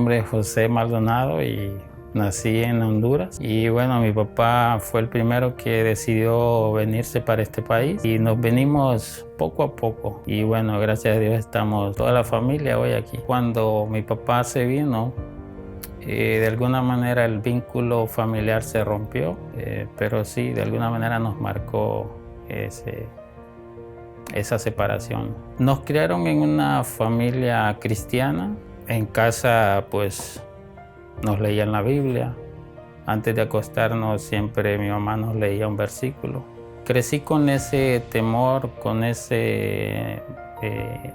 nombre es José Maldonado y nací en Honduras. Y bueno, mi papá fue el primero que decidió venirse para este país y nos venimos poco a poco. Y bueno, gracias a Dios estamos toda la familia hoy aquí. Cuando mi papá se vino, de alguna manera el vínculo familiar se rompió, pero sí, de alguna manera nos marcó esa separación. Nos criaron en una familia cristiana. En casa pues nos leían la Biblia. Antes de acostarnos siempre mi mamá nos leía un versículo. Crecí con ese temor, con esa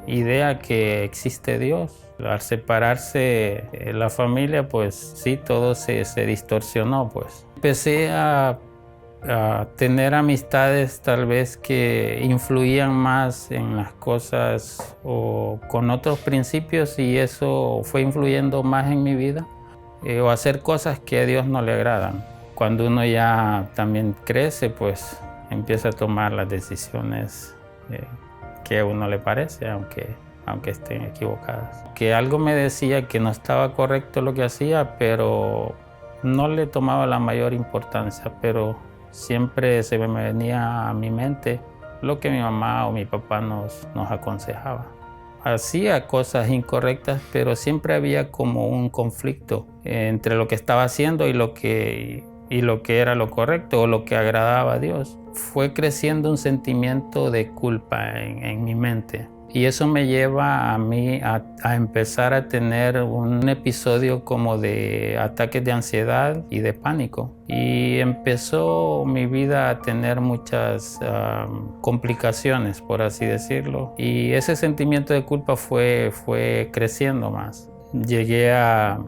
idea que existe Dios. Al separarse la familia, pues sí, todo se distorsionó. Pues empecé a tener amistades tal vez que influían más en las cosas o con otros principios, y eso fue influyendo más en mi vida, o hacer cosas que a Dios no le agradan. Cuando uno ya también crece, pues empieza a tomar las decisiones que a uno le parece, aunque estén equivocadas. Que algo me decía que no estaba correcto lo que hacía, pero no le tomaba la mayor importancia, pero siempre se me venía a mi mente lo que mi mamá o mi papá nos aconsejaba. Hacía cosas incorrectas, pero siempre había como un conflicto entre lo que estaba haciendo y lo que era lo correcto o lo que agradaba a Dios. Fue creciendo un sentimiento de culpa en mi mente. Y eso me lleva a mí a empezar a tener un episodio como de ataques de ansiedad y de pánico. Y empezó mi vida a tener muchas complicaciones, por así decirlo. Y ese sentimiento de culpa fue creciendo más. Llegué a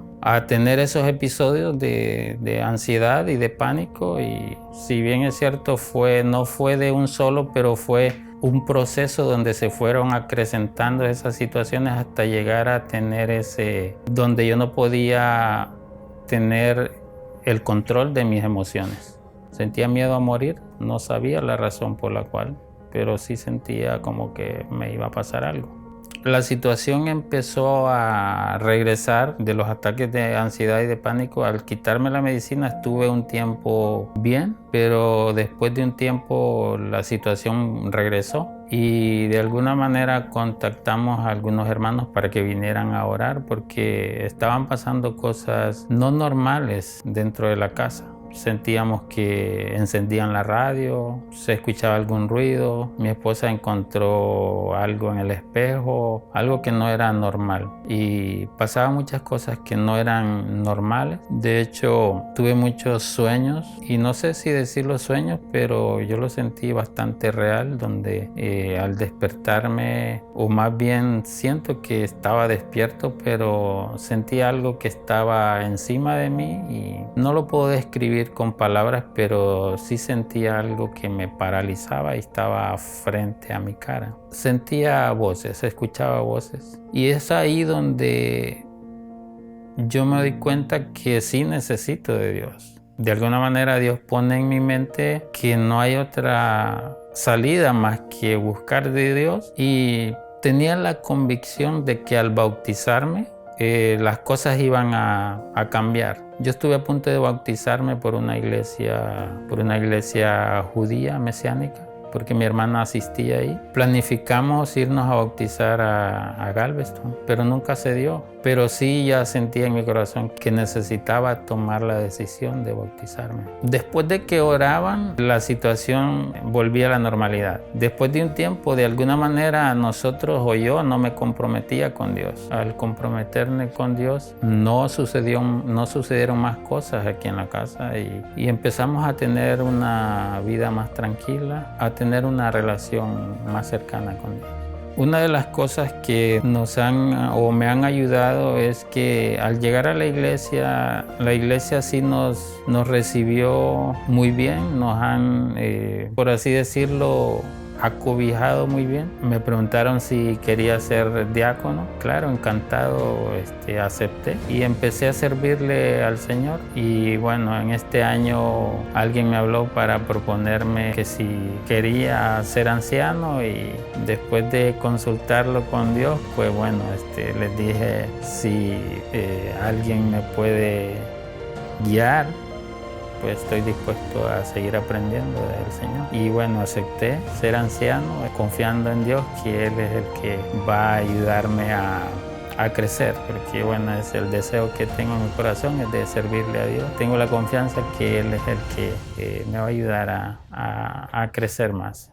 tener esos episodios de ansiedad y de pánico, y si bien es cierto no fue de un solo, pero fue un proceso donde se fueron acrecentando esas situaciones hasta llegar a tener donde yo no podía tener el control de mis emociones. Sentía miedo a morir, no sabía la razón por la cual, pero sí sentía como que me iba a pasar algo. La situación empezó a regresar de los ataques de ansiedad y de pánico. Al quitarme la medicina estuve un tiempo bien, pero después de un tiempo la situación regresó y de alguna manera contactamos a algunos hermanos para que vinieran a orar porque estaban pasando cosas no normales dentro de la casa. Sentíamos que encendían la radio, se escuchaba algún ruido, mi esposa encontró algo en el espejo, algo que no era normal, y pasaban muchas cosas que no eran normales. De hecho, tuve muchos sueños, y no sé si decir los sueños, pero yo lo sentí bastante real, donde al despertarme, o más bien siento que estaba despierto, pero sentí algo que estaba encima de mí y no lo puedo describir con palabras, pero sí sentía algo que me paralizaba y estaba frente a mi cara. Sentía voces, escuchaba voces, y es ahí donde yo me doy cuenta que sí necesito de Dios. De alguna manera Dios pone en mi mente que no hay otra salida más que buscar de Dios, y tenía la convicción de que al bautizarme las cosas iban a cambiar. Yo estuve a punto de bautizarme por una iglesia judía mesiánica, porque mi hermana asistía ahí. Planificamos irnos a bautizar a Galveston, pero nunca se dio. Pero sí ya sentía en mi corazón que necesitaba tomar la decisión de bautizarme. Después de que oraban, la situación volvía a la normalidad. Después de un tiempo, de alguna manera, nosotros o yo no me comprometía con Dios. Al comprometerme con Dios, no sucedieron más cosas aquí en la casa, y empezamos a tener una vida más tranquila, a tener una relación más cercana con Dios. Una de las cosas que me han ayudado es que al llegar a la iglesia sí nos recibió muy bien. Nos han, por así decirlo, acobijado muy bien. Me preguntaron si quería ser diácono. Claro, encantado, acepté y empecé a servirle al Señor. Y bueno, en este año alguien me habló para proponerme que si quería ser anciano, y después de consultarlo con Dios, pues bueno, les dije si alguien me puede guiar, pues estoy dispuesto a seguir aprendiendo del Señor. Y bueno, acepté ser anciano, confiando en Dios, que Él es el que va a ayudarme a crecer, porque bueno, es el deseo que tengo en mi corazón, es de servirle a Dios. Tengo la confianza que Él es el que me va a ayudar a crecer más.